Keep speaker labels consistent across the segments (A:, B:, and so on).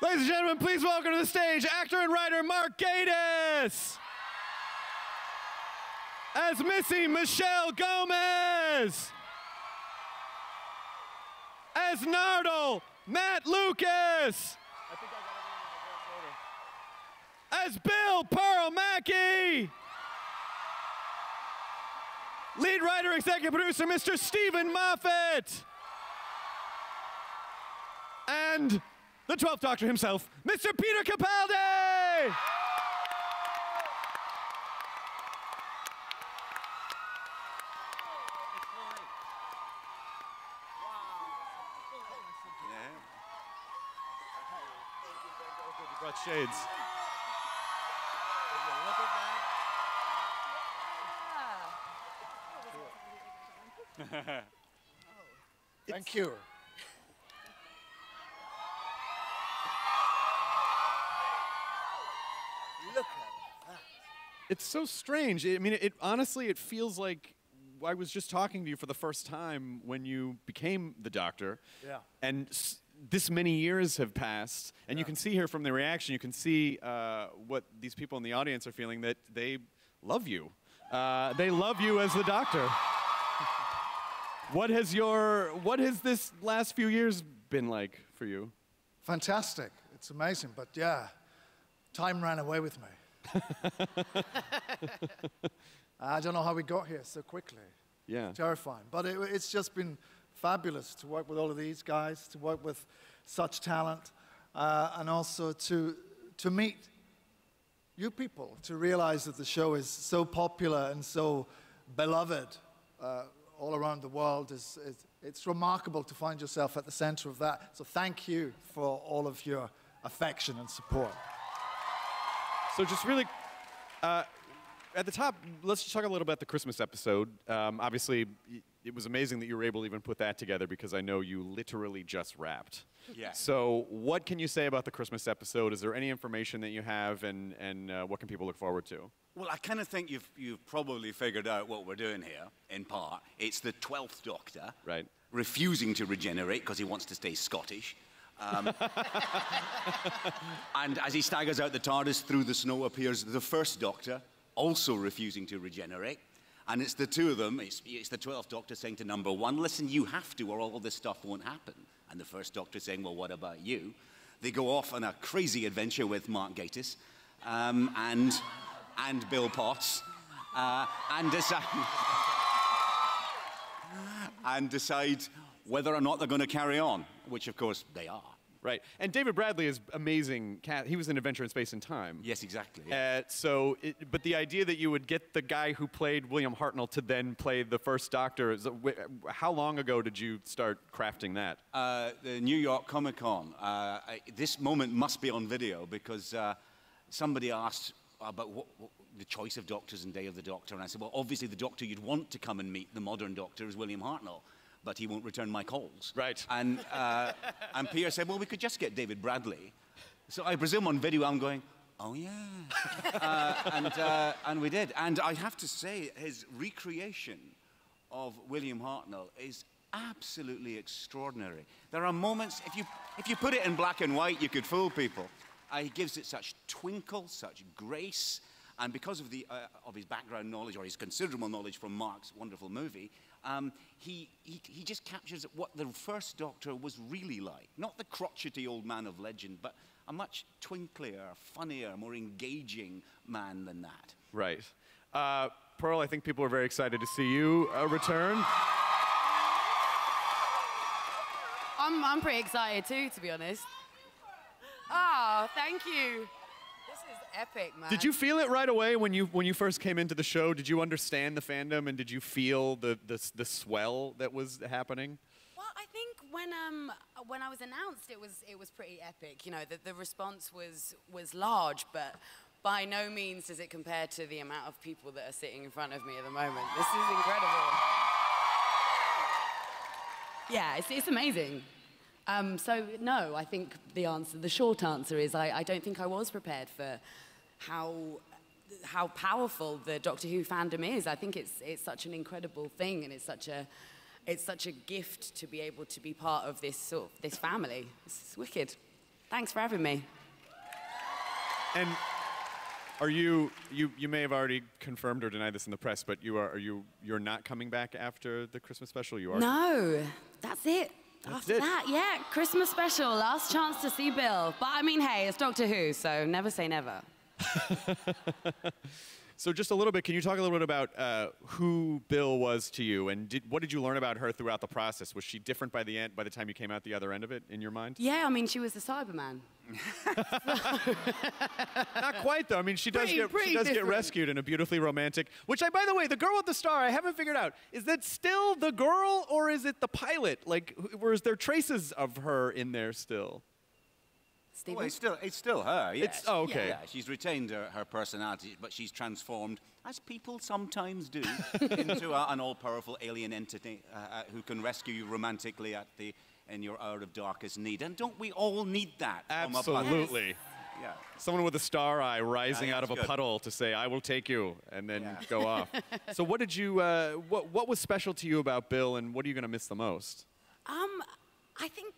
A: Ladies and gentlemen, please welcome to the stage actor and writer Mark Gatiss as Missy Michelle Gomez, as Nardole Matt Lucas, as Bill Pearl Mackey, lead writer, executive producer, Mr. Stephen Moffat, and the 12th Doctor himself, Mr. Peter Capaldi! You brought shades.
B: Thank you. Look at that.
A: It's so strange. I mean, honestly, it feels like I was just talking to you for the first time when you became the Doctor.
B: Yeah.
A: And this many years have passed, and you can see here from the reaction, you can see what these people in the audience are feeling, that they love you. They love you as the Doctor. What has this last few years been like for you?
B: Fantastic. It's amazing, but yeah, time ran away with me. I don't know how we got here so quickly.
A: Yeah.
B: Terrifying. But it's just been fabulous to work with all of these guys, to work with such talent, and also to meet you people, to realize that the show is so popular and so beloved all around the world. It's remarkable to find yourself at the center of that. So thank you for all of your affection and support.
A: So just really, at the top, let's just talk a little about the Christmas episode. Obviously, it was amazing that you were able to even put that together, because I know you literally just wrapped.
C: Yeah.
A: So what can you say about the Christmas episode? Is there any information that you have, and what can people look forward to?
C: Well, I kind of think you've probably figured out what we're doing here, in part. It's the 12th Doctor.
A: Right.
C: Refusing to regenerate because he wants to stay Scottish. And as he staggers out the TARDIS, through the snow appears the First Doctor, also refusing to regenerate. And it's the two of them, it's the 12th Doctor saying to number one, listen, you have to or all this stuff won't happen. And the First Doctor saying, well, what about you? They go off on a crazy adventure with Mark Gatiss and Bill Potts, and decide whether or not they're going to carry on, which of course they are.
A: Right. And David Bradley is amazing. He was in Adventure in Space and Time.
C: Yes, exactly. Yeah.
A: But the idea that you would get the guy who played William Hartnell to then play the First Doctor, how long ago did you start crafting that?
C: The New York Comic Con. This moment must be on video, because somebody asked about the choice of doctors and Day of the Doctor, and I said, well, obviously the Doctor you'd want to come and meet, the modern Doctor, is William Hartnell, but he won't return my calls.
A: Right.
C: And Pierre said, well, we could just get David Bradley. So I presume on video I'm going, oh yeah. And we did. And I have to say, his recreation of William Hartnell is absolutely extraordinary. There are moments, if you put it in black and white, you could fool people. He gives it such twinkle, such grace, and because of his background knowledge, or his considerable knowledge from Mark's wonderful movie, he just captures what the First Doctor was really like. Not the crotchety old man of legend, but a much twinklier, funnier, more engaging man than that.
A: Right. Pearl, I think people are very excited to see you return.
D: I'm pretty excited too, to be honest. Oh, thank you. This is epic, man.
A: Did you feel it right away when you first came into the show? Did you understand the fandom, and did you feel the swell that was happening?
D: Well, I think when I was announced, it was pretty epic. You know, the response was large, but by no means does it compare to the amount of people that are sitting in front of me at the moment. This is incredible. Yeah, it's amazing. So no, I think the short answer is I don't think I was prepared for how powerful the Doctor Who fandom is. I think it's such an incredible thing, and it's such a gift to be able to be part of this family. It's wicked. Thanks for having me.
A: And are you may have already confirmed or denied this in the press, but you're not coming back after the Christmas special? You are?
D: No, that's it. After
A: it.
D: that, yeah, Christmas special, last chance to see Bill. But I mean, hey, it's Doctor Who, so never say never.
A: So just a little bit, can you talk a little bit about who Bill was to you, and what did you learn about her throughout the process? Was she different by the time you came out the other end of it, in your mind?
D: Yeah, I mean, she was the Cyberman.
A: Not quite, though. I mean, she does get
D: different.
A: rescued in a beautifully romantic, which by the way, the girl with the star, I haven't figured out. Is that still the girl, or is it the pilot? Like, is there traces of her in there still?
C: Oh, it's still her, yes.
A: Oh, okay.
C: Yeah, she's retained her personality, but she's transformed, as people sometimes do, into an all-powerful alien entity who can rescue you romantically in your hour of darkest need. And don't we all need that?
A: Absolutely.
D: Yes.
C: Yeah.
A: Someone with a star eye rising out of a
C: good.
A: puddle to say, "I will take you," and then go off. So what did you, what was special to you about Bill, and what are you going to miss the most?
D: I think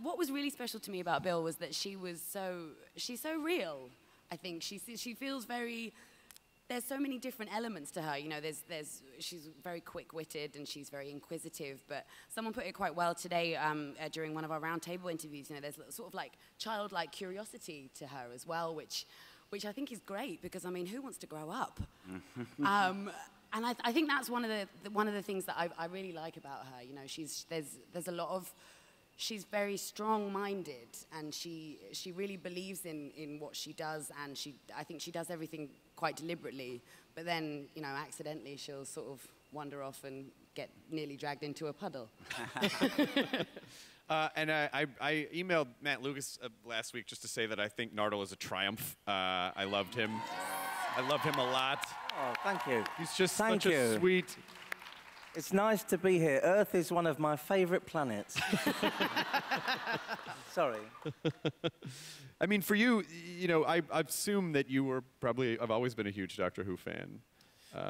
D: what was really special to me about Bill was that she's so real. I think she feels very. There's so many different elements to her. You know, she's very quick-witted and she's very inquisitive. But someone put it quite well today during one of our roundtable interviews. You know, there's sort of like childlike curiosity to her as well, which I think is great because I mean, who wants to grow up? And I think that's one of the things that I really like about her. You know, there's a lot of. She's very strong-minded, and she really believes in what she does, and I think she does everything quite deliberately. But then, you know, accidentally, she'll sort of wander off and get nearly dragged into a puddle.
A: And I emailed Matt Lucas last week just to say that I think Nardole is a triumph. I loved him. I love him a lot.
E: Oh, thank you.
A: He's just
E: Thank
A: such
E: you.
A: a sweet.
E: It's nice to be here. Earth is one of my favorite planets. Sorry.
A: I mean, for you, you know, I assume that you were probably have always been a huge Doctor Who fan.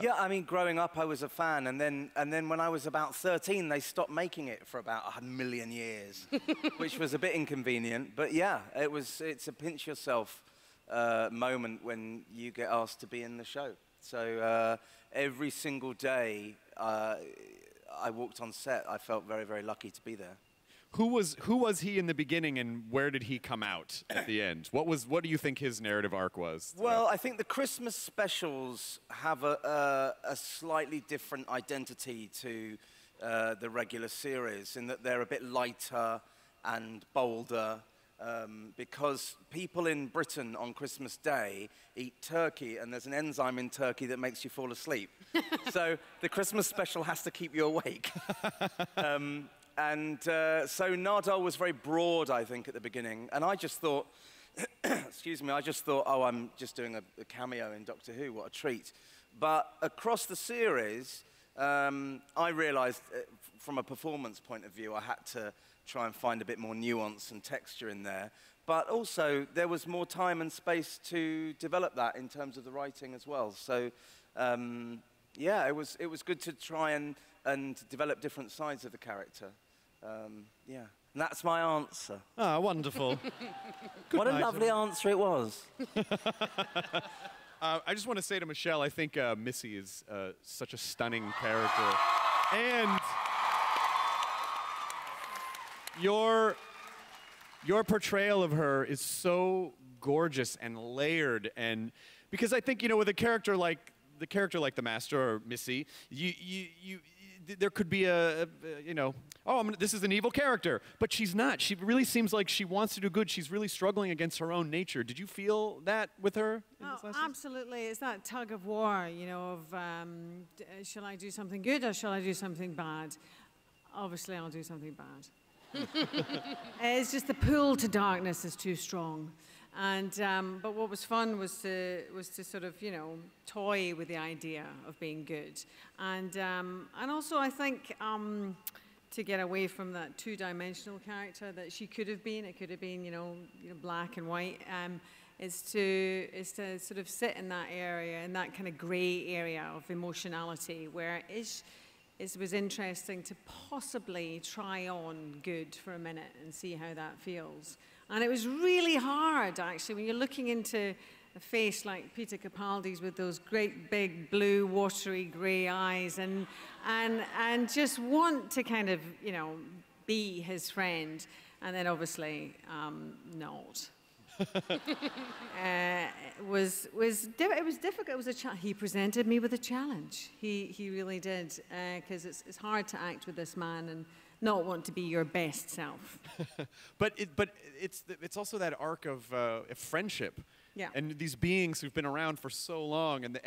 E: Yeah, I mean, growing up, I was a fan, and then when I was about 13, they stopped making it for about 1,000,000 years, which was a bit inconvenient. But yeah, it's a pinch yourself moment when you get asked to be in the show. So every single day I walked on set, I felt very, very lucky to be there.
A: Who was he in the beginning, and where did he come out at the end? What do you think his narrative arc was?
E: Well, I think the Christmas specials have a slightly different identity to the regular series in that they're a bit lighter and bolder. Because people in Britain on Christmas Day eat turkey, and there's an enzyme in turkey that makes you fall asleep. So the Christmas special has to keep you awake. So Nardole was very broad, I think, at the beginning. And I just thought, excuse me, oh, I'm just doing a cameo in Doctor Who, what a treat. But across the series, I realized from a performance point of view, I had to try and find a bit more nuance and texture in there. But also, there was more time and space to develop that in terms of the writing as well. So, yeah, it was good to try and develop different sides of the character. Yeah, and that's my answer.
A: Ah, wonderful.
E: What a lovely answer it was.
A: I just want to say to Michelle, I think Missy is such a stunning character. And your portrayal of her is so gorgeous and layered, and because I think, you know, with a character like the Master or Missy, there could be you know, this is an evil character, but she's not. She really seems like she wants to do good. She's really struggling against her own nature. Did you feel that with her?
F: Oh, absolutely. It's that tug of war, you know, of shall I do something good or shall I do something bad? Obviously, I'll do something bad. It's just the pull to darkness is too strong. And but what was fun was to sort of, you know, toy with the idea of being good, and also I think to get away from that two-dimensional character that she could have been. It could have been, you know black and white. Is to sort of sit in that area, in that kind of grey area of emotionality, where it was interesting to possibly try on good for a minute and see how that feels. And it was really hard, actually, when you're looking into a face like Peter Capaldi's with those great big blue, watery grey eyes, and just want to kind of, you know, be his friend, and then obviously not. It was difficult. It was he presented me with a challenge. He really did, because it's hard to act with this man and not want to be your best self.
A: but it's also that arc of friendship.
F: Yeah.
A: And these beings who've been around for so long, and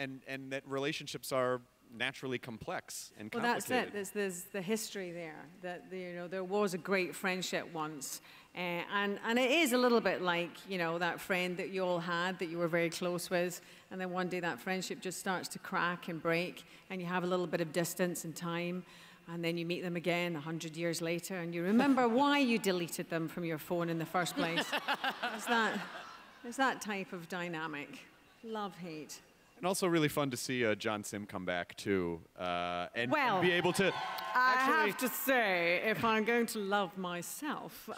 A: that relationships are naturally complex and complicated.
F: Well, that's it. There's the history there, that, you know, there was a great friendship once. And it is a little bit like, you know, that friend that you all had that you were very close with, and then one day that friendship just starts to crack and break, and you have a little bit of distance and time, and then you meet them again 100 years later, and you remember why you deleted them from your phone in the first place. It's that type of dynamic. Love, hate.
A: And also really fun to see John Sim come back, too, and be able to
F: I have to say, if I'm going to love myself,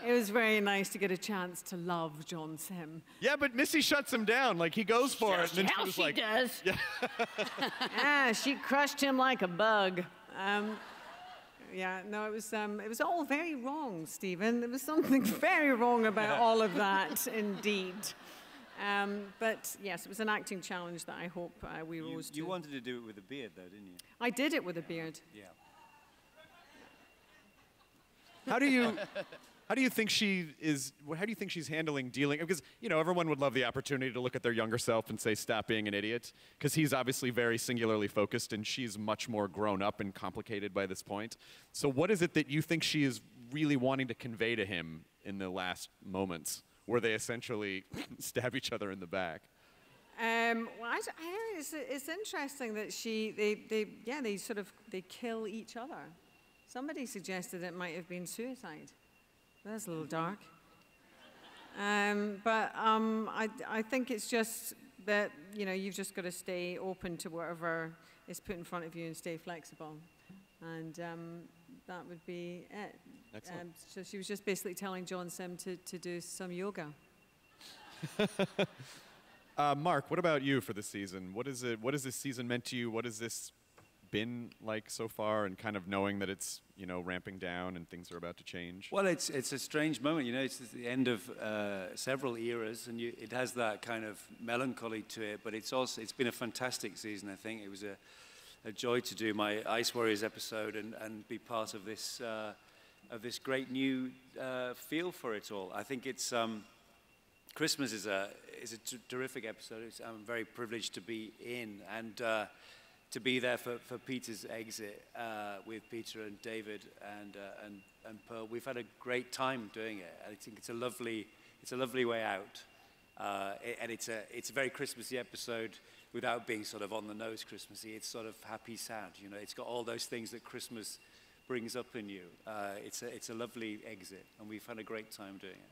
F: it was very nice to get a chance to love John Sim.
A: Yeah, but Missy shuts him down. Like, he goes for it, and then she was like...
F: does. Yeah, she crushed him like a bug. Yeah, no, it was all very wrong, Stephen. There was something very wrong about all of that, indeed. But yes, it was an acting challenge that I hope we rose to.
G: You wanted to do it with a beard, though, didn't you?
F: I did it with a beard.
G: Yeah.
A: How do you think she's handling dealing? Because, you know, everyone would love the opportunity to look at their younger self and say, stop being an idiot. Because he's obviously very singularly focused, and she's much more grown up and complicated by this point. So what is it that you think she is really wanting to convey to him in the last moments, where they essentially stab each other in the back?
F: Well, it's interesting that they kill each other. Somebody suggested it might have been suicide. That's a little dark. But I think it's just that, you know, you've just got to stay open to whatever is put in front of you and stay flexible. And that would be it.
A: Excellent.
F: So she was just basically telling John Sim to do some yoga.
A: Mark, what about you for this season? What has this season meant to you? What has this been like so far, and kind of knowing that it's, you know, ramping down and things are about to change?
G: Well, it's a strange moment, you know. It's the end of several eras, and it has that kind of melancholy to it. But it's been a fantastic season. I think it was a joy to do my Ice Warriors episode and be part of this great new feel for it all. I think it's Christmas is a terrific episode. I'm very privileged to be in, and to be there for Peter's exit with Peter and David and Pearl. We've had a great time doing it. I think it's a lovely way out, and it's a very Christmassy episode without being sort of on the nose Christmassy. It's sort of happy, sad. You know, it's got all those things that Christmas brings up in you. It's a lovely exit, and we've had a great time doing it.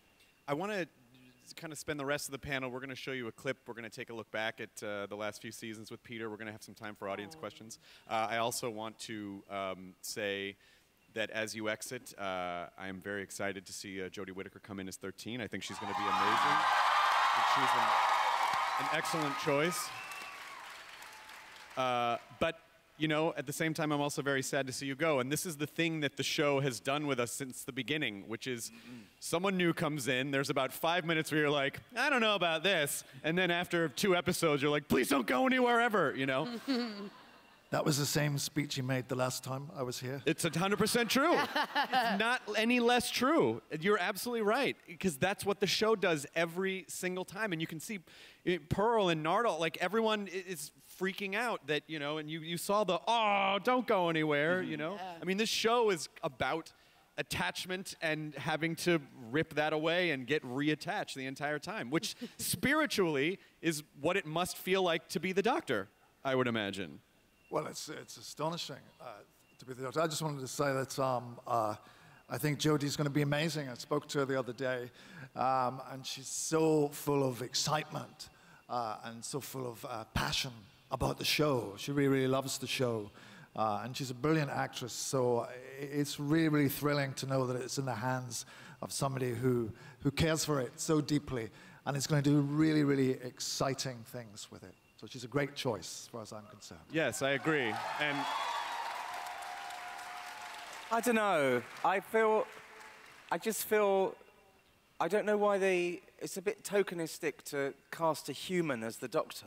A: I want to kind of spend the rest of the panel. We're going to show you a clip. We're going to take a look back at the last few seasons with Peter. We're going to have some time for audience questions. I also want to say that as you exit, I am very excited to see Jodie Whittaker come in as 13. I think she's going to be amazing. She's an excellent choice. But, you know, at the same time, I'm also very sad to see you go. And this is the thing that the show has done with us since the beginning, which is someone new comes in. There's about 5 minutes where you're like, I don't know about this. And then after 2 episodes, you're like, please don't go anywhere ever, you know?
B: That was the same speech he made the last time I was here.
A: It's 100% true. It's not any less true. You're absolutely right, because that's what the show does every single time. And you can see Pearl and Nardole, like everyone is freaking out that, you know, and you saw the, oh, don't go anywhere, you know? Yeah. I mean, this show is about attachment and having to rip that away and get reattached the entire time, which spiritually is what it must feel like to be the Doctor, I would imagine.
B: Well, it's astonishing to be the Doctor. I just wanted to say that I think Jodie's going to be amazing. I spoke to her the other day, and she's so full of excitement and so full of passion about the show. She really, really loves the show, and she's a brilliant actress. So it's really, really thrilling to know that it's in the hands of somebody who cares for it so deeply and is going to do really, really exciting things with it. So she's a great choice, as far as I'm concerned.
A: Yes, I agree. And
E: I don't know. I just feel, I don't know why it's a bit tokenistic to cast a human as the Doctor.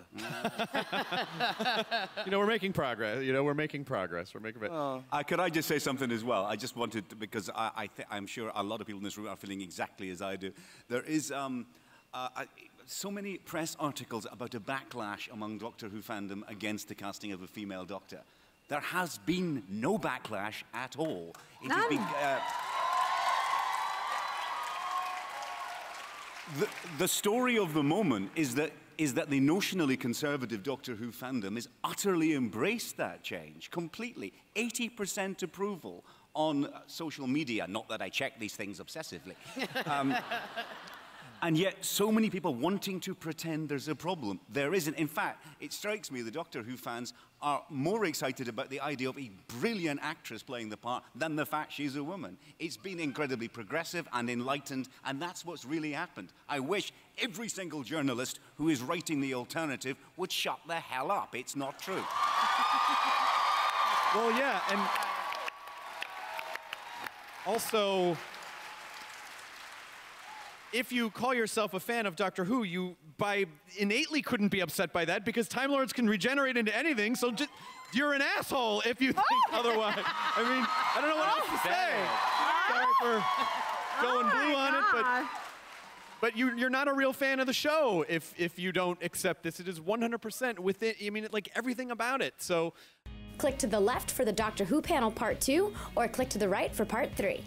A: you know, we're making progress. We're making progress. We're making.
C: Could I just say something as well? I just wanted to, because I'm sure a lot of people in this room are feeling exactly as I do. There is so many press articles about a backlash among Doctor Who fandom against the casting of a female Doctor. There has been no backlash at all. It has been. The story of the moment is that the notionally conservative Doctor Who fandom has utterly embraced that change completely. 80% approval on social media. Not that I check these things obsessively. And yet, so many people wanting to pretend there's a problem. There isn't. In fact, it strikes me the Doctor Who fans are more excited about the idea of a brilliant actress playing the part than the fact she's a woman. It's been incredibly progressive and enlightened, and that's what's really happened. I wish every single journalist who is writing the alternative would shut the hell up. It's not true.
A: Well, yeah, and also, if you call yourself a fan of Doctor Who, you innately couldn't be upset by that because Time Lords can regenerate into anything, so you're an asshole if you think otherwise. I mean, I don't know what else to say. Sorry for going blue on it, but you're not a real fan of the show if you don't accept this. It is 100% within, I mean, like everything about it, so.
H: Click to the left for the Doctor Who panel part 2, or click to the right for part 3.